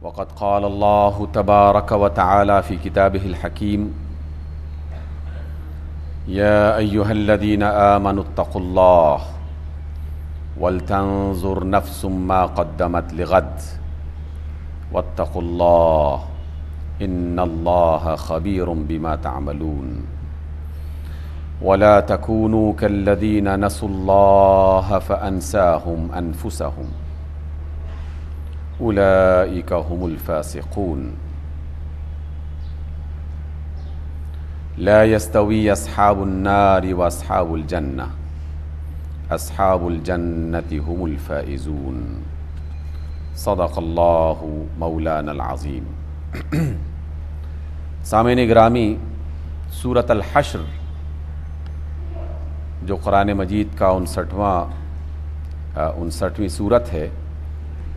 وقد قال الله تبارك وتعالى في كتابه الحكيم يا أيها الذين آمنوا اتقوا الله ولتنظر نفس ما قدمت لغد واتقوا الله إن الله خبير بما تعملون ولا تكونوا كالذين نسوا الله فأنساهم أنفسهم أولئك هم الفاسقون لا يستوي أصحاب النار وأصحاب الجنة أصحاب الجنة هم الفائزون صدق اللہ مولانا العظیم۔ سامعین گرامی، سورۃ الحشر جو قرآن مجید کا 59ویں سورت ہے،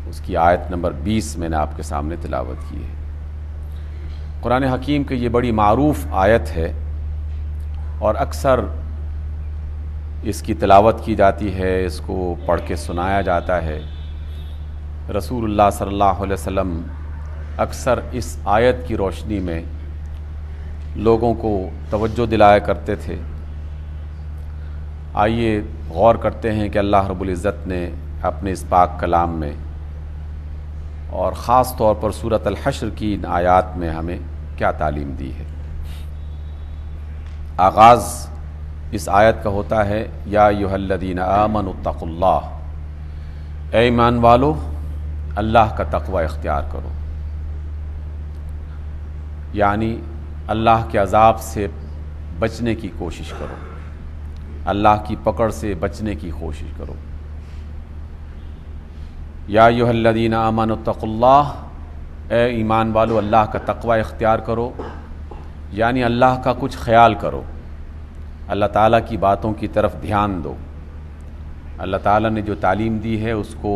اس کی آیت نمبر 20 میں نے آپ کے سامنے تلاوت کی ہے۔ قرآن حکیم کی یہ بڑی معروف آیت ہے اور اکثر اس کی تلاوت کی جاتی ہے، اس کو پڑھ کے سنایا جاتا ہے۔ رسول اللہ صلی اللہ علیہ وسلم اکثر اس آیت کی روشنی میں لوگوں کو توجہ دلایا کرتے تھے۔ آئیے غور کرتے ہیں کہ اللہ رب العزت نے اپنے اس پاک کلام میں اور خاص طور پر سورۃ الحشر کی ان آیات میں ہمیں کیا تعلیم دی ہے۔ آغاز اس آیت کا ہوتا ہے یا ایھا الذین آمنوا اتقوا اللہ، اے ایمان والو اللہ کا تقوی اختیار کرو، یعنی اللہ کے عذاب سے بچنے کی کوشش کرو، اللہ کی پکڑ سے بچنے کی کوشش کرو۔ یا ایھا الذین آمنوا اتقوا اللہ، اے ایمان والو اللہ کا تقوی اختیار کرو، یعنی اللہ کا کچھ خیال کرو، اللہ تعالیٰ کی باتوں کی طرف دھیان دو، اللہ تعالیٰ نے جو تعلیم دی ہے اس کو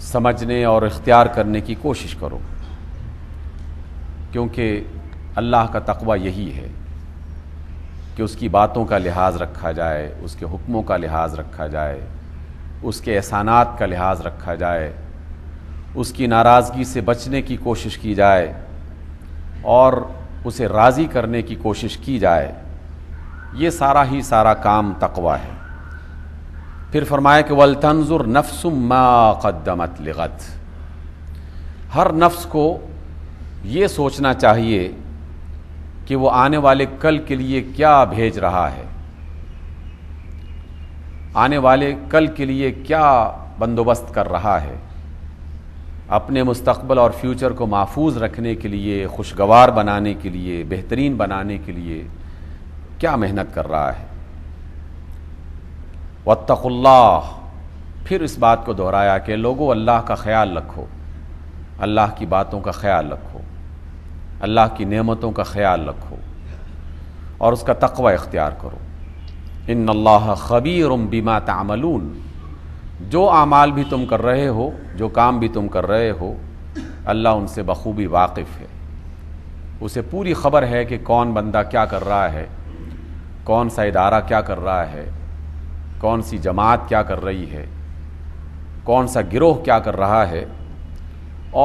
سمجھنے اور اختیار کرنے کی کوشش کرو، کیونکہ اللہ کا تقوی یہی ہے کہ اس کی باتوں کا لحاظ رکھا جائے، اس کے حکموں کا لحاظ رکھا جائے، اس کے احسانات کا لحاظ رکھا جائے، اس کی ناراضگی سے بچنے کی کوشش کی جائے اور اسے راضی کرنے کی کوشش کی جائے۔ یہ سارا کام تقوی ہے۔ پھر فرمایا کہ وَلْتَنْظُرْ نَفْسٌ مَا قَدَّمَتْ لِغَدٍ، ہر نفس کو یہ سوچنا چاہیے کہ وہ آنے والے کل کے لیے کیا بھیج رہا ہے، آنے والے کل کے لیے کیا بندوبست کر رہا ہے، اپنے مستقبل اور فیوچر کو محفوظ رکھنے کے لیے، خوشگوار بنانے کے لیے، بہترین بنانے کے لیے کیا محنت کر رہا ہے۔ واتقوا اللہ، پھر اس بات کو دہرایا کہ لوگو اللہ کا خیال رکھو، اللہ کی باتوں کا خیال رکھو، اللہ کی نعمتوں کا خیال رکھو اور اس کا تقوی اختیار کرو۔ ان اللہ خبیر بما تعملون، جو اعمال بھی تم کر رہے ہو، جو کام بھی تم کر رہے ہو، اللہ ان سے بخوبی واقف ہے، اسے پوری خبر ہے کہ کون بندہ کیا کر رہا ہے، کون سا ادارہ کیا کر رہا ہے، کون سی جماعت کیا کر رہی ہے، کون سا گروہ کیا کر رہا ہے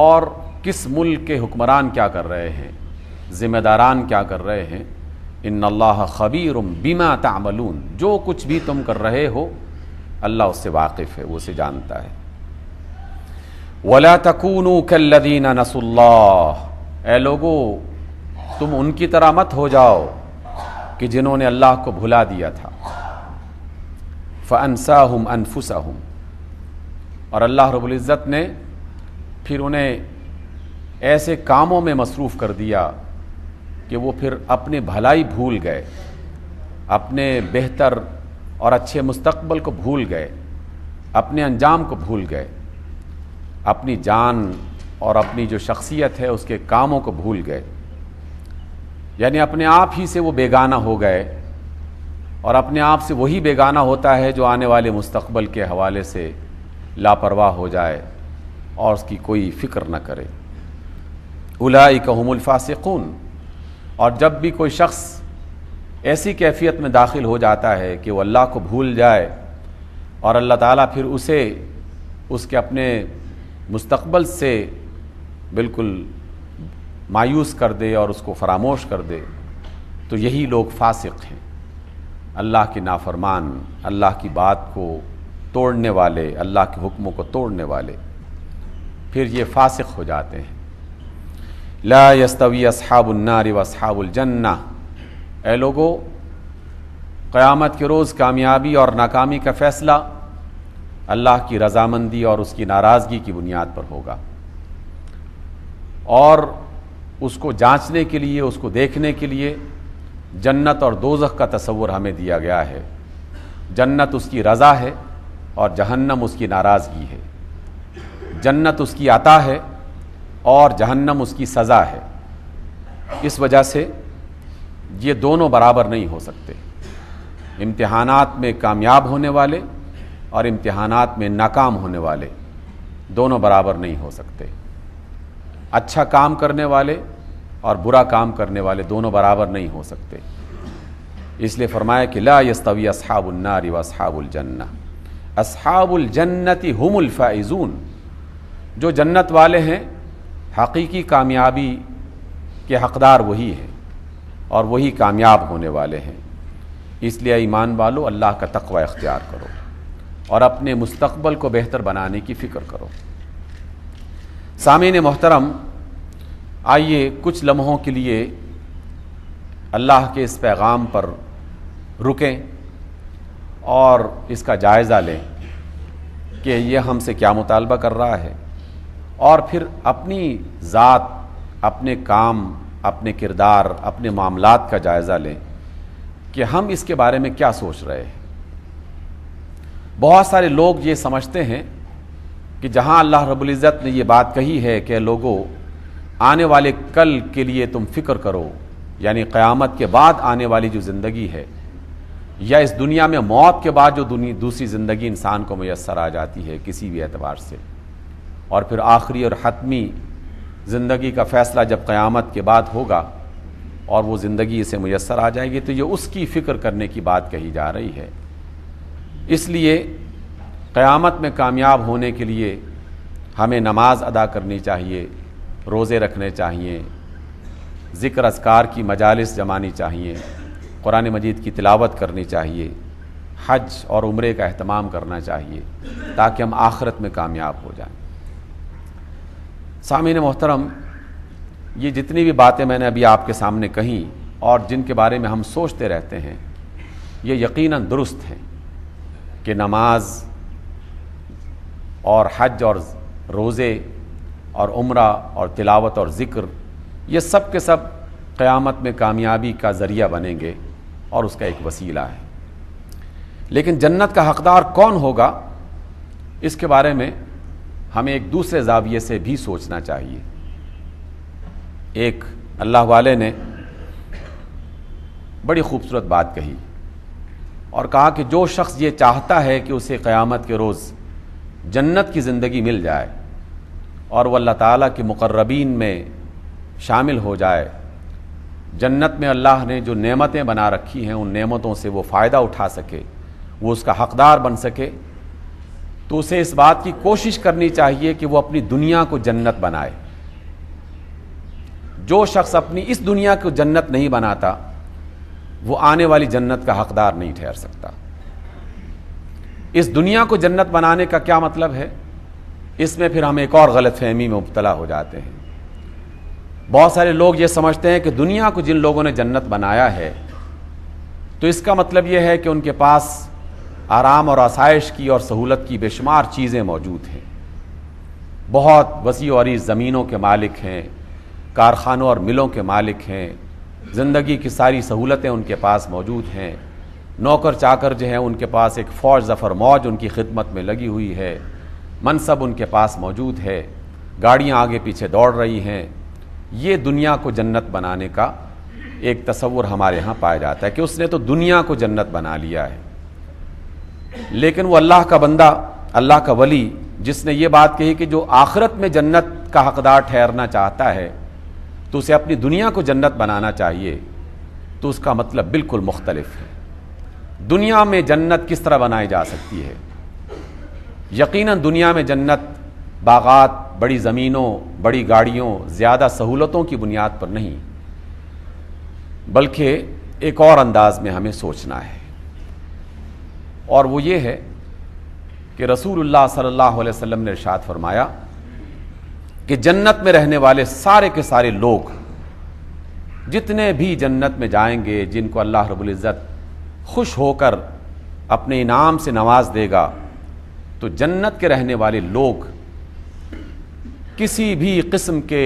اور کس ملک کے حکمران کیا کر رہے ہیں، ذمہ داران کیا کر رہے ہیں۔ ان اللہ خبیر بما تعملون، جو کچھ بھی تم کر رہے ہو اللہ اس سے واقف ہے، وہ اسے جانتا ہے۔ وَلَا تَكُونُوا كَالَّذِينَ نَسُوا اللَّهَ، اے لوگو تم ان کی طرح مت ہو جاؤ کہ جنہوں نے اللہ کو بھلا دیا تھا۔ فَأَنْسَاهُمْ أَنفُسَهُمْ، اور اللہ رب العزت نے پھر انہیں ایسے کاموں میں مصروف کر دیا کہ وہ پھر اپنے بھلائی بھول گئے، اپنے بہتر اور اچھے مستقبل کو بھول گئے، اپنے انجام کو بھول گئے، اپنی جان اور اپنی جو شخصیت ہے اس کے کاموں کو بھول گئے، یعنی اپنے آپ ہی سے وہ بیگانہ ہو گئے، اور اپنے آپ سے وہی بیگانہ ہوتا ہے جو آنے والے مستقبل کے حوالے سے لاپرواہ ہو جائے اور اس کی کوئی فکر نہ کرے۔ اولئک هم الفاسقون، اور جب بھی کوئی شخص ایسی کیفیت میں داخل ہو جاتا ہے کہ وہ اللہ کو بھول جائے اور اللہ تعالیٰ پھر اسے اس کے اپنے مستقبل سے بالکل مایوس کر دے اور اس کو فراموش کر دے تو یہی لوگ فاسق ہیں، اللہ کے نافرمان، اللہ کی بات کو توڑنے والے، اللہ کے حکموں کو توڑنے والے، پھر یہ فاسق ہو جاتے ہیں۔ لا یستوی اصحاب النار و اصحاب الجنہ، اے لوگو قیامت کے روز کامیابی اور ناکامی کا فیصلہ اللہ کی رضامندی اور اس کی ناراضگی کی بنیاد پر ہوگا، اور اس کو جانچنے کے لیے، اس کو دیکھنے کے لیے جنت اور دوزخ کا تصور ہمیں دیا گیا ہے۔ جنت اس کی رضا ہے اور جہنم اس کی ناراضگی ہے، جنت اس کی عطا ہے اور جہنم اس کی سزا ہے۔ اس وجہ سے یہ دونوں برابر نہیں ہو سکتے، امتحانات میں کامیاب ہونے والے اور امتحانات میں ناکام ہونے والے دونوں برابر نہیں ہو سکتے، اچھا کام کرنے والے اور برا کام کرنے والے دونوں برابر نہیں ہو سکتے۔ اس لیے فرمایا کہ لا یستوی اصحاب النار و اصحاب الجنہ، اصحاب الجنت هم الفائزون، جو جنت والے ہیں حقیقی کامیابی کے حقدار وہی ہیں اور وہی کامیاب ہونے والے ہیں۔ اس لیے ایمان والو اللہ کا تقوی اختیار کرو اور اپنے مستقبل کو بہتر بنانے کی فکر کرو۔ سامعین محترم، آئیے کچھ لمحوں کے لیے اللہ کے اس پیغام پر رکیں اور اس کا جائزہ لیں کہ یہ ہم سے کیا مطالبہ کر رہا ہے، اور پھر اپنی ذات، اپنے کام، اپنے کردار، اپنے معاملات کا جائزہ لیں کہ ہم اس کے بارے میں کیا سوچ رہے ہیں۔ بہت سارے لوگ یہ سمجھتے ہیں کہ جہاں اللہ رب العزت نے یہ بات کہی ہے کہ لوگوں آنے والے کل کے لیے تم فکر کرو، یعنی قیامت کے بعد آنے والی جو زندگی ہے، یا اس دنیا میں موت کے بعد جو دوسری زندگی انسان کو میسر آ جاتی ہے کسی بھی اعتبار سے، اور پھر آخری اور حتمی زندگی کا فیصلہ جب قیامت کے بعد ہوگا اور وہ زندگی اسے میسر آ جائے گی، تو یہ اس کی فکر کرنے کی بات کہی جا رہی ہے۔ اس لیے قیامت میں کامیاب ہونے کے لیے ہمیں نماز ادا کرنی چاہیے، روزے رکھنے چاہیے، ذکر اذکار کی مجالس جمانی چاہیے، قرآن مجید کی تلاوت کرنی چاہیے، حج اور عمرے کا اہتمام کرنا چاہیے تاکہ ہم آخرت میں کامیاب ہو جائیں۔ سامعین محترم، یہ جتنی بھی باتیں میں نے ابھی آپ کے سامنے کہیں اور جن کے بارے میں ہم سوچتے رہتے ہیں، یہ یقیناً درست ہیں کہ نماز اور حج اور روزے اور عمرہ اور تلاوت اور ذکر، یہ سب کے سب قیامت میں کامیابی کا ذریعہ بنیں گے اور اس کا ایک وسیلہ ہے۔ لیکن جنت کا حقدار کون ہوگا، اس کے بارے میں ہمیں ایک دوسرے زاویے سے بھی سوچنا چاہیے۔ ایک اللہ والے نے بڑی خوبصورت بات کہی اور کہا کہ جو شخص یہ چاہتا ہے کہ اسے قیامت کے روز جنت کی زندگی مل جائے اور وہ اللہ تعالیٰ کے مقربین میں شامل ہو جائے، جنت میں اللہ نے جو نعمتیں بنا رکھی ہیں ان نعمتوں سے وہ فائدہ اٹھا سکے، وہ اس کا حقدار بن سکے، تو اسے اس بات کی کوشش کرنی چاہیے کہ وہ اپنی دنیا کو جنت بنائے۔ جو شخص اپنی اس دنیا کو جنت نہیں بناتا وہ آنے والی جنت کا حقدار نہیں ٹھہر سکتا۔ اس دنیا کو جنت بنانے کا کیا مطلب ہے؟ اس میں پھر ہم ایک اور غلط فہمی میں مبتلا ہو جاتے ہیں۔ بہت سارے لوگ یہ سمجھتے ہیں کہ دنیا کو جن لوگوں نے جنت بنایا ہے تو اس کا مطلب یہ ہے کہ ان کے پاس آرام اور آسائش کی اور سہولت کی بے شمار چیزیں موجود ہیں، بہت وسیع و عریض زمینوں کے مالک ہیں، کارخانوں اور ملوں کے مالک ہیں، زندگی کی ساری سہولتیں ان کے پاس موجود ہیں، نوکر چاکر جو ہیں ان کے پاس ایک فوج ظفر موج ان کی خدمت میں لگی ہوئی ہے، منصب ان کے پاس موجود ہے، گاڑیاں آگے پیچھے دوڑ رہی ہیں۔ یہ دنیا کو جنت بنانے کا ایک تصور ہمارے ہاں پایا جاتا ہے کہ اس نے تو دنیا کو جنت بنا لیا ہے۔ لیکن وہ اللہ کا بندہ، اللہ کا ولی، جس نے یہ بات کہی کہ جو آخرت میں جنت کا حقدار ٹھہرنا چاہتا ہے تو اسے اپنی دنیا کو جنت بنانا چاہیے، تو اس کا مطلب بالکل مختلف ہے۔ دنیا میں جنت کس طرح بنائی جا سکتی ہے؟ یقیناً دنیا میں جنت باغات، بڑی زمینوں، بڑی گاڑیوں، زیادہ سہولتوں کی بنیاد پر نہیں، بلکہ ایک اور انداز میں ہمیں سوچنا ہے، اور وہ یہ ہے کہ رسول اللہ صلی اللہ علیہ وسلم نے ارشاد فرمایا کہ جنت میں رہنے والے سارے کے سارے لوگ، جتنے بھی جنت میں جائیں گے، جن کو اللہ رب العزت خوش ہو کر اپنے انعام سے نواز دے گا، تو جنت کے رہنے والے لوگ کسی بھی قسم کے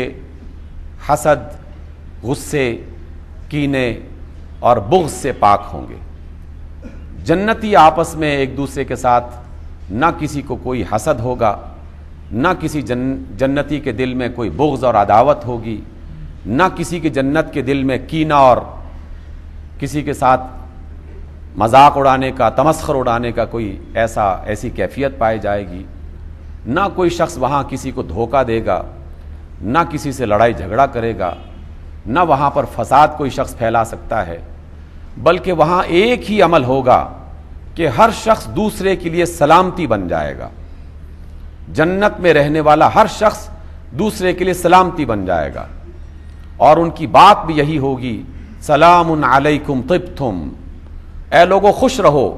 حسد، غصے، کینے اور بغض سے پاک ہوں گے۔ جنتی آپس میں ایک دوسرے کے ساتھ نہ کسی کو کوئی حسد ہوگا، نہ کسی جنتی کے دل میں کوئی بغض اور عداوت ہوگی، نہ کسی کے جنت کے دل میں کینہ اور کسی کے ساتھ مذاق اڑانے کا، تمسخر اڑانے کا کوئی ایسی کیفیت پائی جائے گی، نہ کوئی شخص وہاں کسی کو دھوکہ دے گا، نہ کسی سے لڑائی جھگڑا کرے گا، نہ وہاں پر فساد کوئی شخص پھیلا سکتا ہے، بلکہ وہاں ایک ہی عمل ہوگا کہ ہر شخص دوسرے کے لیے سلامتی بن جائے گا۔ جنت میں رہنے والا ہر شخص دوسرے کے لیے سلامتی بن جائے گا، اور ان کی بات بھی یہی ہوگی، سلام علیکم طبتم، اے لوگوں خوش رہو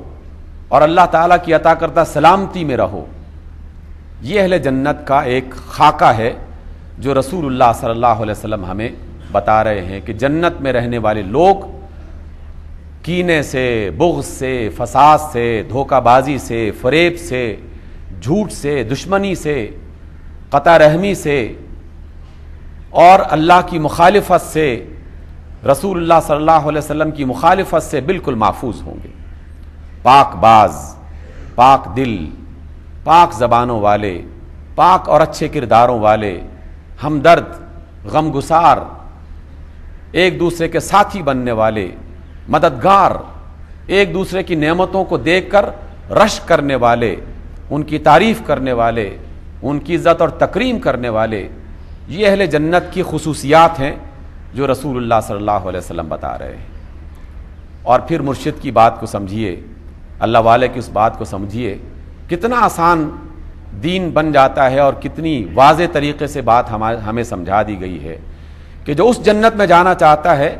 اور اللہ تعالیٰ کی عطا کردہ سلامتی میں رہو۔ یہ اہل جنت کا ایک خاکہ ہے جو رسول اللہ صلی اللہ علیہ وسلم ہمیں بتا رہے ہیں کہ جنت میں رہنے والے لوگ کینے سے، بغض سے، فساد سے، دھوکہ بازی سے، فریب سے، جھوٹ سے، دشمنی سے، قطع رحمی سے اور اللہ کی مخالفت سے، رسول اللہ صلی اللہ علیہ وسلم کی مخالفت سے بالکل محفوظ ہوں گے۔ پاک باز، پاک دل، پاک زبانوں والے، پاک اور اچھے کرداروں والے، ہمدرد، غمگسار، ایک دوسرے کے ساتھی بننے والے، مددگار، ایک دوسرے کی نعمتوں کو دیکھ کر رشک کرنے والے، ان کی تعریف کرنے والے، ان کی عزت اور تکریم کرنے والے، یہ اہل جنت کی خصوصیات ہیں جو رسول اللہ صلی اللہ علیہ وسلم بتا رہے ہیں۔ اور پھر مرشد کی بات کو سمجھیے، اللہ والے کی اس بات کو سمجھیے، کتنا آسان دین بن جاتا ہے اور کتنی واضح طریقے سے بات ہمیں سمجھا دی گئی ہے کہ جو اس جنت میں جانا چاہتا ہے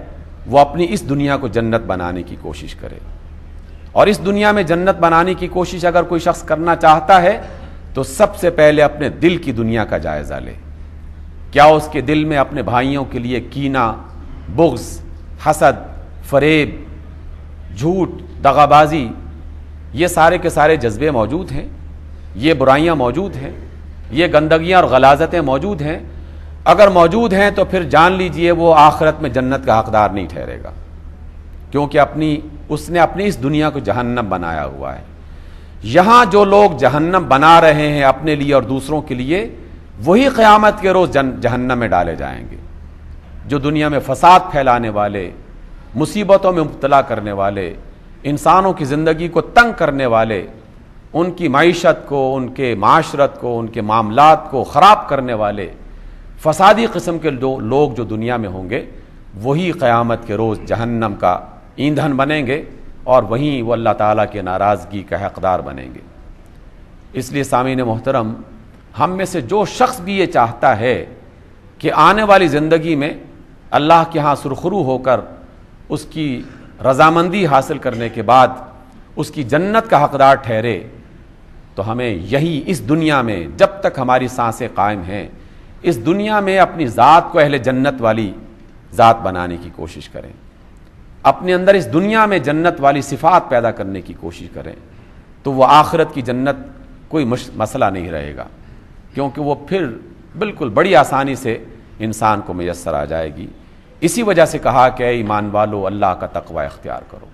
وہ اپنی اس دنیا کو جنت بنانے کی کوشش کرے، اور اس دنیا میں جنت بنانے کی کوشش اگر کوئی شخص کرنا چاہتا ہے تو سب سے پہلے اپنے دل کی دنیا کا جائزہ لے، کیا اس کے دل میں اپنے بھائیوں کے لیے کینہ، بغض، حسد، فریب، جھوٹ، دغا بازی، یہ سارے کے سارے جذبے موجود ہیں، یہ برائیاں موجود ہیں، یہ گندگیاں اور غلاظتیں موجود ہیں؟ اگر موجود ہیں تو پھر جان لیجئے وہ آخرت میں جنت کا حقدار نہیں ٹھہرے گا، کیونکہ اس نے اپنی اس دنیا کو جہنم بنایا ہوا ہے۔ یہاں جو لوگ جہنم بنا رہے ہیں اپنے لیے اور دوسروں کے لیے، وہی قیامت کے روز جہنم میں ڈالے جائیں گے۔ جو دنیا میں فساد پھیلانے والے، مصیبتوں میں مبتلا کرنے والے، انسانوں کی زندگی کو تنگ کرنے والے، ان کی معیشت کو، ان کے معاشرت کو، ان کے معاملات کو خراب کرنے والے، فسادی قسم کے لوگ جو دنیا میں ہوں گے، وہی قیامت کے روز جہنم کا ایندھن بنیں گے، اور وہیں وہ اللہ تعالیٰ کے ناراضگی کا حقدار بنیں گے۔ اس لیے سامعین محترم، ہم میں سے جو شخص بھی یہ چاہتا ہے کہ آنے والی زندگی میں اللہ کے ہاں سرخرو ہو کر اس کی رضامندی حاصل کرنے کے بعد اس کی جنت کا حقدار ٹھہرے، تو ہمیں یہی اس دنیا میں جب تک ہماری سانسیں قائم ہیں، اس دنیا میں اپنی ذات کو اہل جنت والی ذات بنانے کی کوشش کریں، اپنے اندر اس دنیا میں جنت والی صفات پیدا کرنے کی کوشش کریں، تو وہ آخرت کی جنت کوئی مسئلہ نہیں رہے گا، کیونکہ وہ پھر بالکل بڑی آسانی سے انسان کو میسر آ جائے گی۔ اسی وجہ سے کہا کہ اے ایمان والو اللہ کا تقوی اختیار کرو،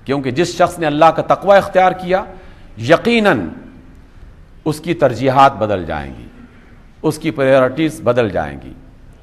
کیونکہ جس شخص نے اللہ کا تقوی اختیار کیا، یقیناً اس کی ترجیحات بدل جائیں گی، اس کی پریورٹیز بدل جائیں گی،